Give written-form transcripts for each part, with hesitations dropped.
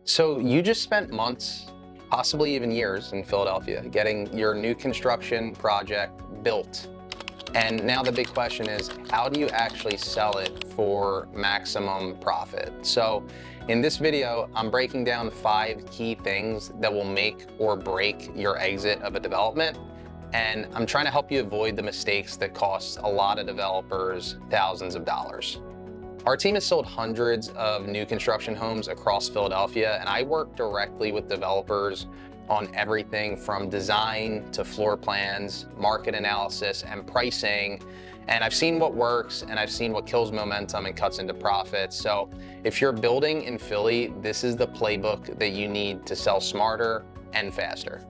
So you just spent months, possibly even years in Philadelphia, getting your new construction project built. And now the big question is, how do you actually sell it for maximum profit? So in this video, I'm breaking down 5 key things that will make or break your exit of a development. And I'm trying to help you avoid the mistakes that cost a lot of developers thousands of dollars. Our team has sold hundreds of new construction homes across Philadelphia, and I work directly with developers on everything from design to floor plans, market analysis, and pricing. And I've seen what works, and I've seen what kills momentum and cuts into profits. So if you're building in Philly, this is the playbook that you need to sell smarter and faster.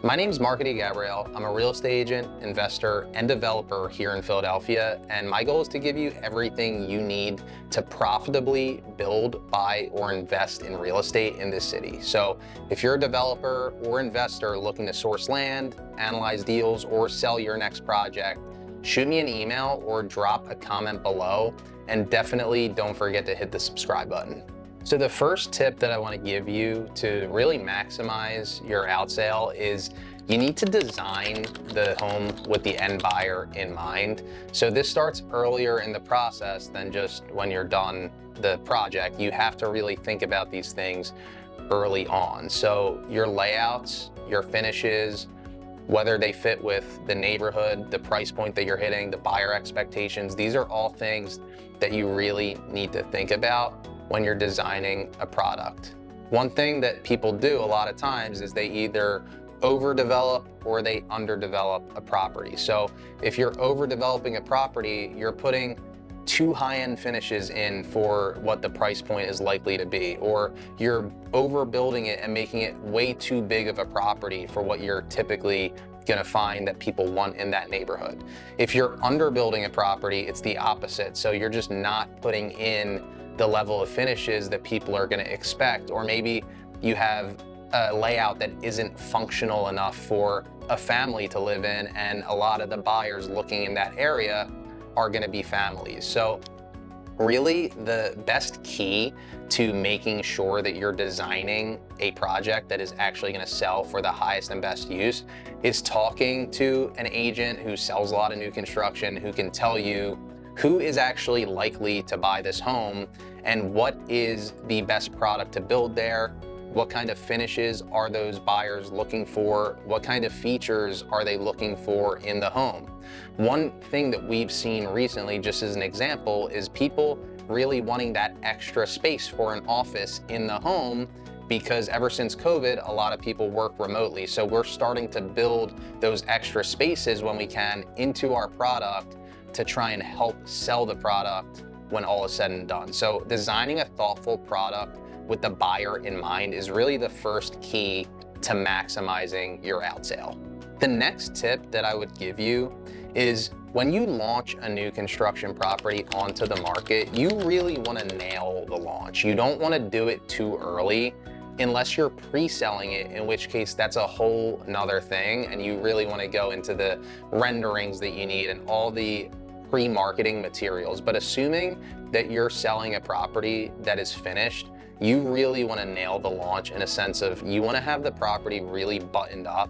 My name is Mark Gabriel. I'm a real estate agent, investor, and developer here in Philadelphia, and my goal is to give you everything you need to profitably build, buy, or invest in real estate in this city. So if you're a developer or investor looking to source land, analyze deals, or sell your next project, shoot me an email or drop a comment below, and definitely don't forget to hit the subscribe button. So the first tip that I want to give you to really maximize your out sale is you need to design the home with the end buyer in mind. So this starts earlier in the process than just when you're done the project. You have to really think about these things early on. So your layouts, your finishes, whether they fit with the neighborhood, the price point that you're hitting, the buyer expectations, these are all things that you really need to think about when you're designing a product. One thing that people do a lot of times is they either overdevelop or they underdevelop a property. So if you're overdeveloping a property, you're putting too high-end finishes in for what the price point is likely to be, or you're overbuilding it and making it way too big of a property for what you're typically gonna find that people want in that neighborhood. If you're underbuilding a property, it's the opposite. So you're just not putting in the level of finishes that people are gonna expect, or maybe you have a layout that isn't functional enough for a family to live in, and a lot of the buyers looking in that area are gonna be families. So really the best key to making sure that you're designing a project that is actually gonna sell for the highest and best use is talking to an agent who sells a lot of new construction, who can tell you who is actually likely to buy this home and what is the best product to build there. What kind of finishes are those buyers looking for? What kind of features are they looking for in the home? One thing that we've seen recently, just as an example, is people really wanting that extra space for an office in the home, because ever since COVID, a lot of people work remotely. So we're starting to build those extra spaces when we can into our product to try and help sell the product when all is said and done. So designing a thoughtful product with the buyer in mind is really the first key to maximizing your out sale. The next tip that I would give you is when you launch a new construction property onto the market, you really want to nail the launch. You don't want to do it too early unless you're pre-selling it, in which case that's a whole nother thing, and you really want to go into the renderings that you need and all the pre-marketing materials. But assuming that you're selling a property that is finished, you really want to nail the launch in a sense of you want to have the property really buttoned up.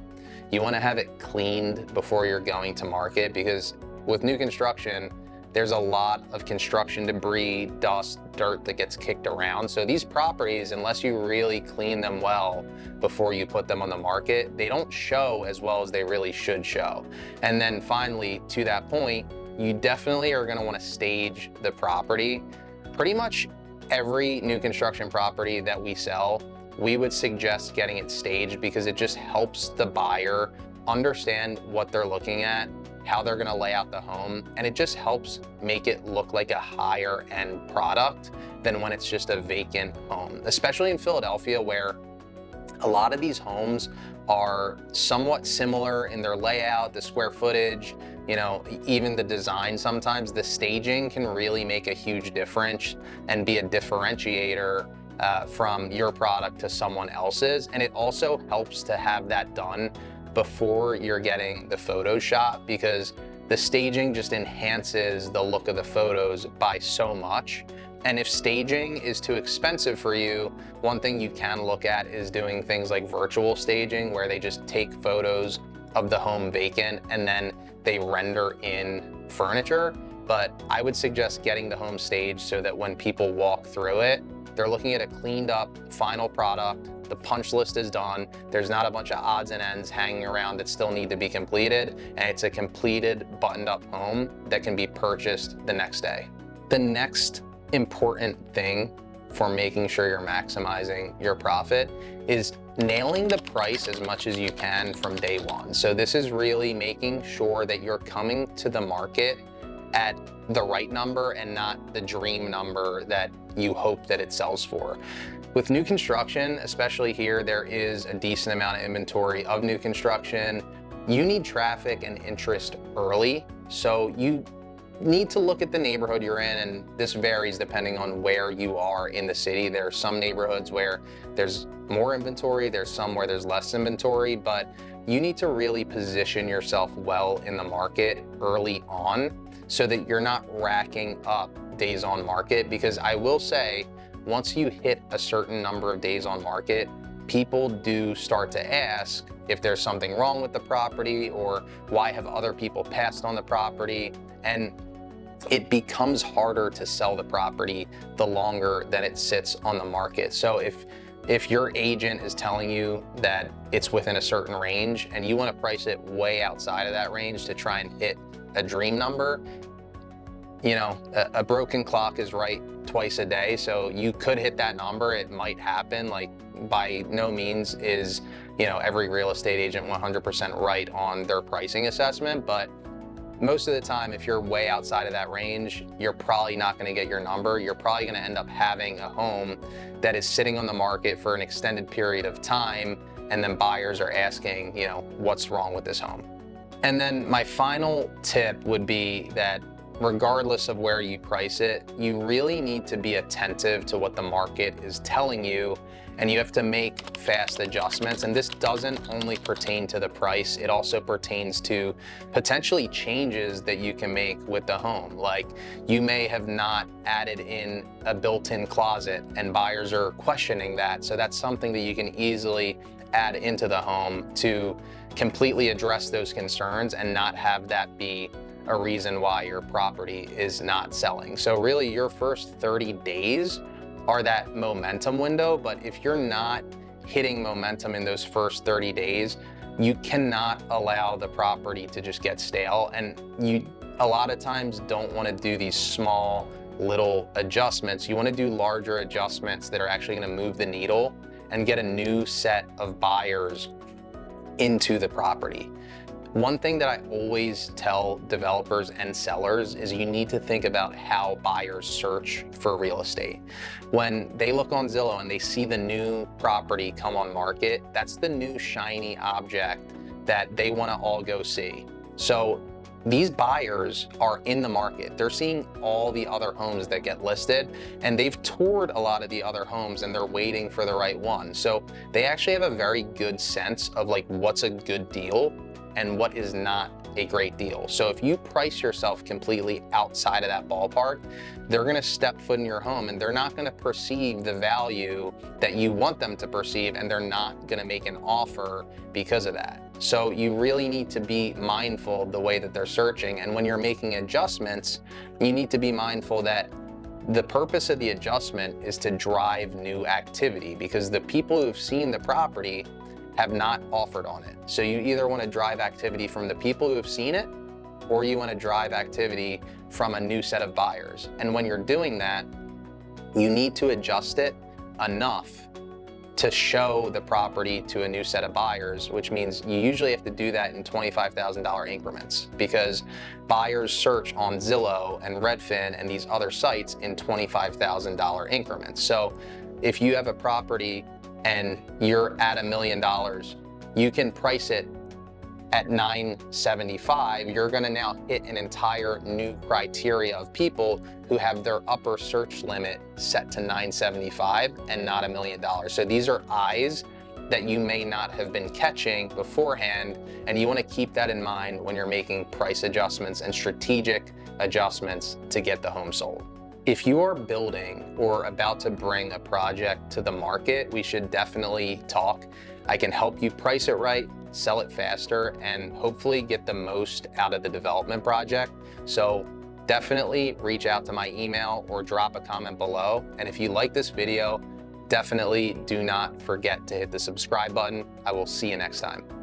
You want to have it cleaned before you're going to market, because with new construction, there's a lot of construction debris, dust, dirt that gets kicked around. So these properties, unless you really clean them well before you put them on the market, they don't show as well as they really should show. And then finally, to that point, you definitely are going to want to stage the property. Pretty much every new construction property that we sell, we would suggest getting it staged, because it just helps the buyer understand what they're looking at, how they're gonna lay out the home, and it just helps make it look like a higher end product than when it's just a vacant home, especially in Philadelphia, where a lot of these homes are somewhat similar in their layout, the square footage, you know, even the design. Sometimes the staging can really make a huge difference and be a differentiator from your product to someone else's. And it also helps to have that done before you're getting the photos shot, because the staging just enhances the look of the photos by so much And if staging is too expensive for you, one thing you can look at is doing things like virtual staging, where they just take photos of the home vacant and then they render in furniture. But I would suggest getting the home staged so that when people walk through it, they're looking at a cleaned up final product. The punch list is done. There's not a bunch of odds and ends hanging around that still need to be completed. And it's a completed, buttoned up home that can be purchased the next day. The next important thing for making sure you're maximizing your profit is nailing the price as much as you can from day one. So this is really making sure that you're coming to the market at the right number and not the dream number that you hope that it sells for. With new construction, especially here, there is a decent amount of inventory of new construction. You need traffic and interest early. So you need to look at the neighborhood you're in, and this varies depending on where you are in the city. There are some neighborhoods where there's more inventory, there's some where there's less inventory, but you need to really position yourself well in the market early on so that you're not racking up days on market. Because I will say, once you hit a certain number of days on market, people do start to ask if there's something wrong with the property or why have other people passed on the property. And it becomes harder to sell the property the longer that it sits on the market. So if your agent is telling you that it's within a certain range and you want to price it way outside of that range to try and hit a dream number, you know, a broken clock is right twice a day. So you could hit that number. It might happen. Like, by no means is, you know, every real estate agent 100% right on their pricing assessment, but most of the time, if you're way outside of that range, you're probably not going to get your number. You're probably going to end up having a home that is sitting on the market for an extended period of time, and then buyers are asking, you know, what's wrong with this home? And then my final tip would be that regardless of where you price it, you really need to be attentive to what the market is telling you, and you have to make fast adjustments. And this doesn't only pertain to the price, it also pertains to potentially changes that you can make with the home. Like, you may have not added in a built-in closet and buyers are questioning that. So that's something that you can easily add into the home to completely address those concerns and not have that be a reason why your property is not selling. So really, your first 30 days are that momentum window, but if you're not hitting momentum in those first 30 days, you cannot allow the property to just get stale. And you a lot of times don't want to do these small little adjustments. You want to do larger adjustments that are actually going to move the needle and get a new set of buyers into the property. One thing that I always tell developers and sellers is you need to think about how buyers search for real estate. When they look on Zillow and they see the new property come on market, that's the new shiny object that they want to all go see. So these buyers are in the market. They're seeing all the other homes that get listed, and they've toured a lot of the other homes and they're waiting for the right one. So they actually have a very good sense of like what's a good deal and what is not a great deal. So if you price yourself completely outside of that ballpark, they're gonna step foot in your home and they're not gonna perceive the value that you want them to perceive, and they're not gonna make an offer because of that. So you really need to be mindful of the way that they're searching. And when you're making adjustments, you need to be mindful that the purpose of the adjustment is to drive new activity, because the people who've seen the property have not offered on it. So you either want to drive activity from the people who have seen it, or you want to drive activity from a new set of buyers. And when you're doing that, you need to adjust it enough to show the property to a new set of buyers, which means you usually have to do that in $25,000 increments, because buyers search on Zillow and Redfin and these other sites in $25,000 increments. So if you have a property and you're at $1 million, you can price it at $975. You're gonna now hit an entire new criteria of people who have their upper search limit set to $975 and not $1 million. So these are eyes that you may not have been catching beforehand, and you wanna keep that in mind when you're making price adjustments and strategic adjustments to get the home sold. If you're building or about to bring a project to the market, we should definitely talk. I can help you price it right, sell it faster, and hopefully get the most out of the development project. So definitely reach out to my email or drop a comment below. And if you like this video, definitely do not forget to hit the subscribe button. I will see you next time.